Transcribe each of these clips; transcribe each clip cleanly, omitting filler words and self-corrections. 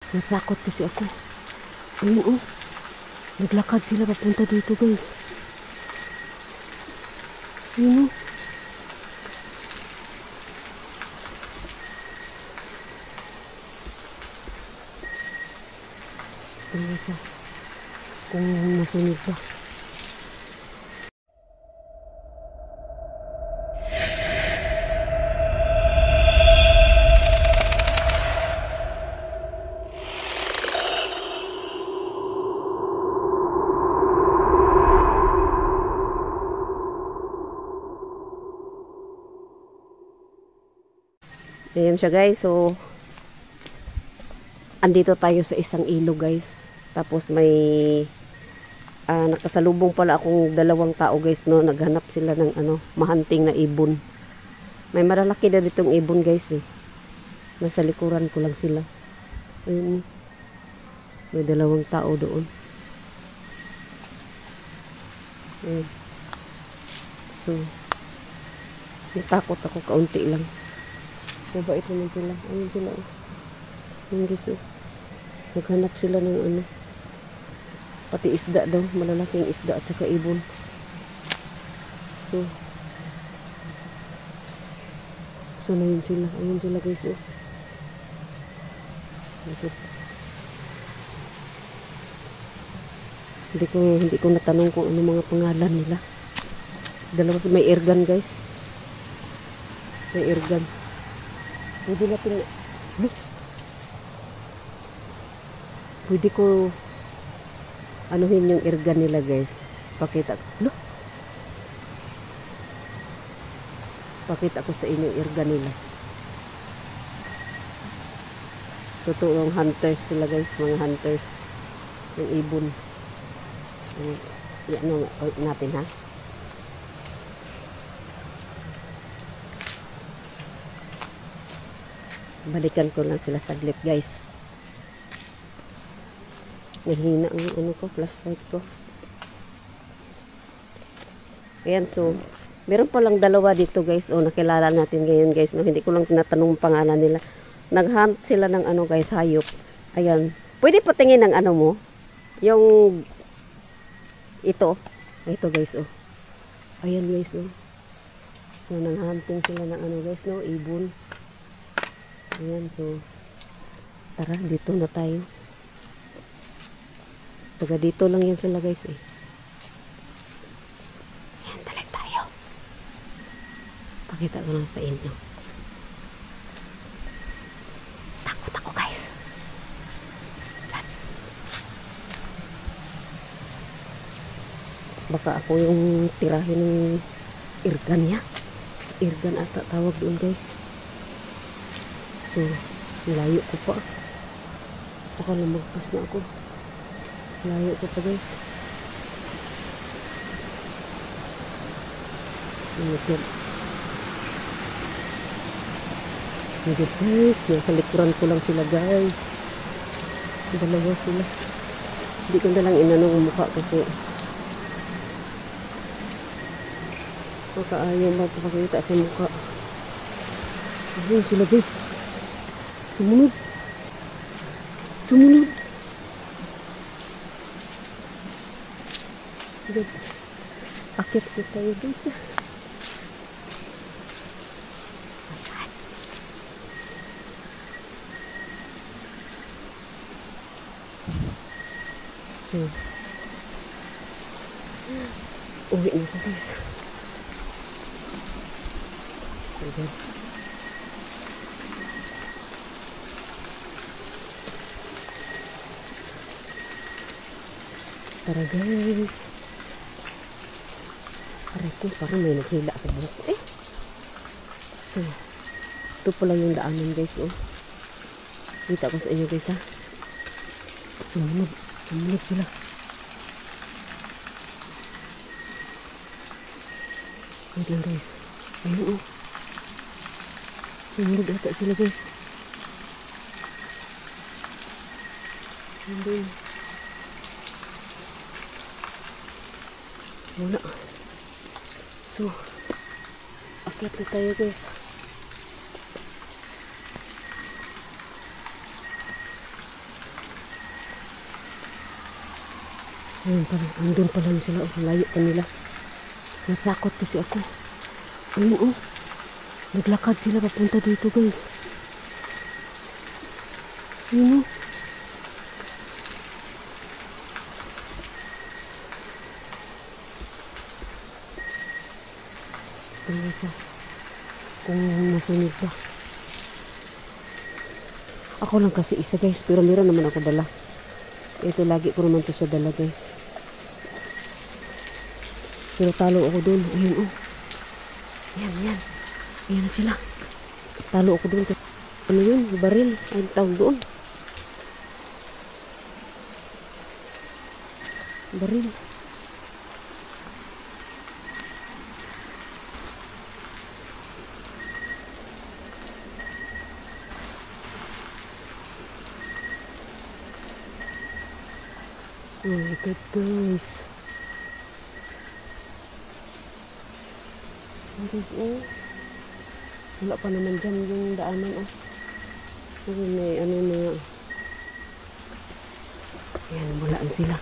Natakot kasi ako. Ayun oh. Naglakad sila papunta dito guys. Ayun oh. Tingnan siya. Kung masunod pa. Ayan siya guys. So, andito tayo sa isang ilog guys. Tapos may nakasalubong pala akong dalawang tao guys, no. Naghanap sila ng mahanting na ibon. May malalaki na ditong ibon guys eh. Nasa likuran ko lang sila. Ayun. May dalawang tao doon. Ayun. So, natakot ako kaunti lang. Mabait naman sila. Ayun sila oh. Ayun guys oh. Naghanap sila ng pati isda daw. Malalaking isda at saka ibon. So, na yun sila. Ayun sila guys oh. Okay. Hindi ko natanong kung ano mga pangalan nila. Dalawa may airgun guys. May airgun. Pwede natin pwede ko anuhin yung airgun nila guys. Pakita ko sa inyo yung airgun nila. Totoong hunters sila guys. Mga hunters ng ibon. Ano natin ha. Balikan ko lang sila saglit guys. Nahina ang flashlight ko. Ayan, so meron palang dalawa dito guys. O nakilala natin ngayon guys, no. Hindi ko lang tinatanong ang pangalan nila. Naghunt sila ng guys, hayop. Ayan. Pwede patingin ng mo. Yung ito guys oh. Ayan guys oh. So nanghunting sila ng guys, no, ibon. Ayan, so tara, dito na tayo. Taga dito lang yan sila guys eh. Ayan, talag tayo. Pakita ko lang sa inyo. Takot ako guys. Baka ako yung tirahin ng airgun niya. Airgun ata tawag doon guys. So, layo ko pa. Baka lumagpas na ako. Layo ko pa guys. Hindi guys. Nasa likuran ko lang sila guys. Dalawa sila. Hindi ko na lang inanong mukha kasi baka ayaw magpapakita sa mukha. Ayun sila guys. Sumunod. Sumunod. Akit ko tayo guys. Uwi na ko guys. Okay. Tara guys. Aray ko, parang may naghila sa buhok ko eh. So, ito pala yung daanan guys oh. Kita ko sa inyo guys ha. Sumunod sila. Wait lang guys. Ayun oh. Sumunod ata sila guys. Ayun. Wala. So, akyat na tayo guys. Ayun pala, andun pala sila. Oh, layo pa nila. Natakot kasi ako. Ayun oh. Naglakad sila papunta dito guys. Ayun oh. Tingnan siya. Kung nasunog pa. Ako lang kasi isa guys. Pero meron naman ako dala. Ito lagi ko naman to sa dala guys. Pero talo ako dun. Ayun oh. Ayan, ayan. Ayan na sila. Talo ako dun. Ano yun? Baril. Ay, tawag doon. Baril. Oh my God, guys. Guys, oh. Wala pa naman dyan yung daanan, oh. Kasi may ano na. Ayan, walaan sila.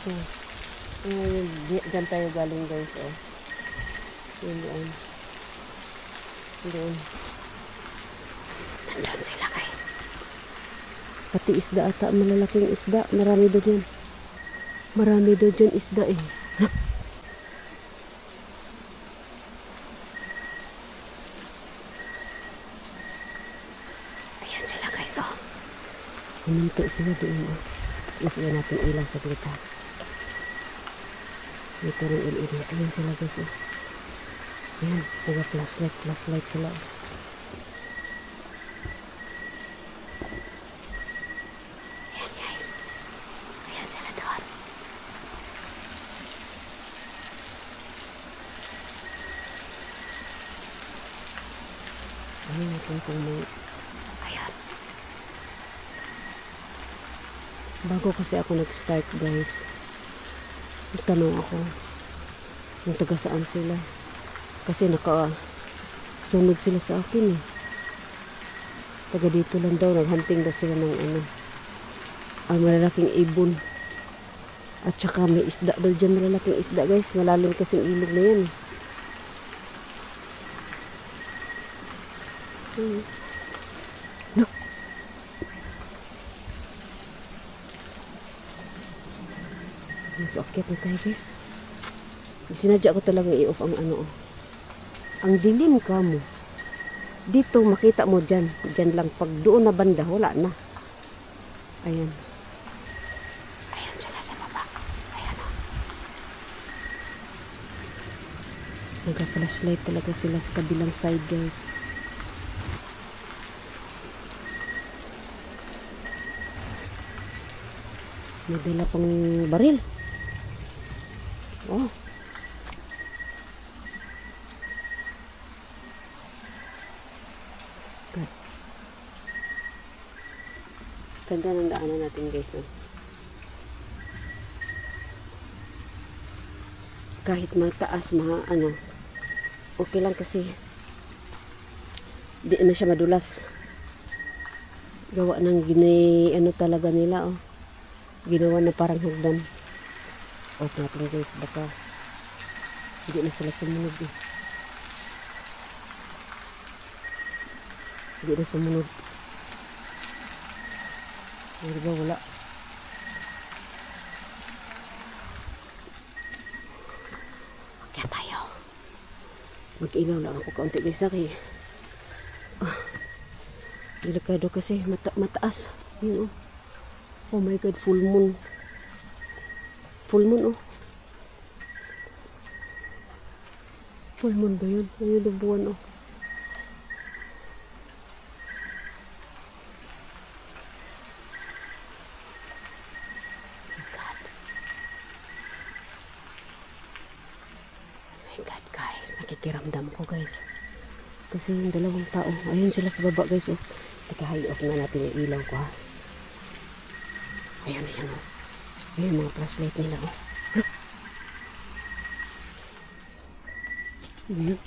So, dyan tayo galing guys, oh. Yun. Doon. Nandun sila guys. Pati isda ata, malalaking isda. Marami doon yan. Marami doon dyan isda eh. Ayan sila guys oh. Huminto sila doon oh. Lagyan natin ilang sa kita. Dito rin LED. Ayan sila guys oh. Ayan, taga flashlight sila. Ayan guys. Ayan sila doon. Ayan, kung may... Ayan. Bago kasi ako nag-start guys. Nagtanong ako kung taga saan sila. Kasi naka-sunod sila sa akin eh. Taga dito lang daw. Naghunting daw sila ng ano. Ang malalaking ibon. At saka may isda daw dyan. Malalaking isda guys. Malalim kasi ilog na yan. No. Mas okay na tayo guys. Sinadya ko talagang i-off ang ano. Ang dilim ka mo. Dito makita mo dyan. Dyan lang. Pag doon na banda, wala na. Ayan. Ayan sila sa baba. Ayan o. Nagka-flashlight talaga sila sa kabilang side guys. May dala pang baril. Oh. God. Ganda ng daanan natin guys. No? Kahit mataas, ano, okay lang kasi di na siya madulas. Gawa ng ano talaga nila oh. Ginawa na parang hagdan. Off natin guys, baka hindi na sila sumunod eh. Hindi na sumunod. Ay, diba wala? Kaya tayo. Mag-ilaw lang ako kaunti guys aki. Delikado kasi mataas. Yun oh. Oh my God, full moon. Full moon oh. Full moon ba yun? Ayun yung buwan oh. My God guys, nakikiramdam ko guys. Kasi yung dalawang tao, ayun sila sa baba guys oh. Teka, high off na natin yung ilaw ko ha. Ayan, ayan oh. Ayan mga flashlight nila oh. Ayan.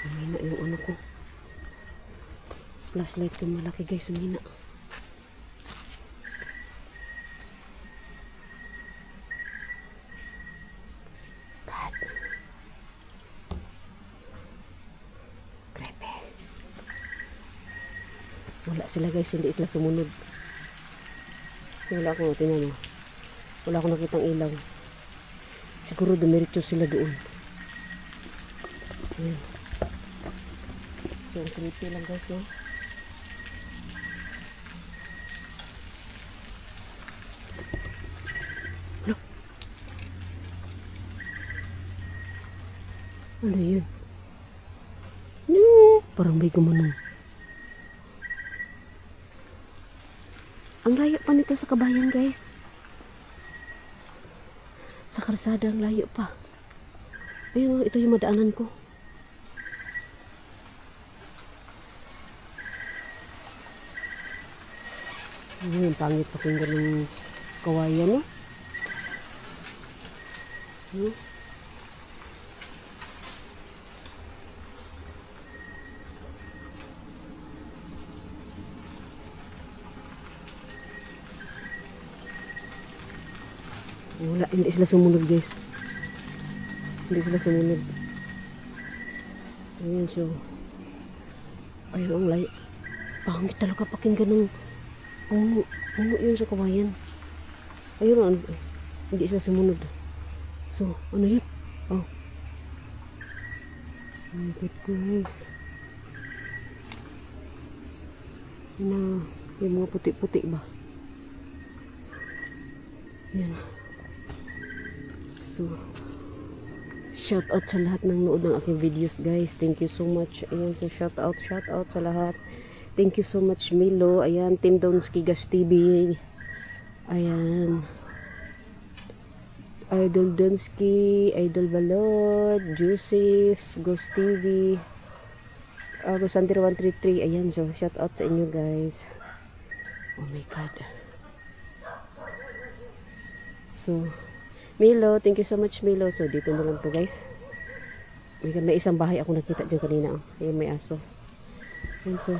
Mahina yung ano ko. Flashlight ko malaki guys, mahina. God. Grabe. Wala sila guys, hindi sila sumunod. Wala akong tinan mo. Wala akong nakitang ilaw. Siguro dumiretso sila doon. Ayan. So, ang creepy lang guys, no? Ano? Ano yun? No! Parang may gumanong. Ang layo pa nito sa kabayan guys. Sa karsada ang layo pa. Ayun, ito yung madaanan ko. Ayun, pangit pakinggan ng kawayan, no? No? Wala, hindi sila sumunod guys. Hindi sila sumunod. Ayan, so ayun ang layo. Pangit talaga pakinggan ng ano yun sa kawayan. Ayun, hindi sila sumunod. So, ano yun? Oh. Oh God guys. Yun na, yung mga puti-puti ba? Yan. So, shout out sa lahat ng nood ng aking videos guys. Thank you so much. Ayan, so shout out sa lahat. Thank you so much Milo. Ayan, Team Donski Gas TV. Ayan. Idol Donski, Idol Balod, Joseph, Ghost TV, Gosander 133. Ayan, so shout out sa inyo guys. Oh my God. So, Milo, thank you so much Milo. So, dito na lang to guys. May isang bahay ako nakita dyan kanina. Oh. Ayan, may aso. Ayan, so,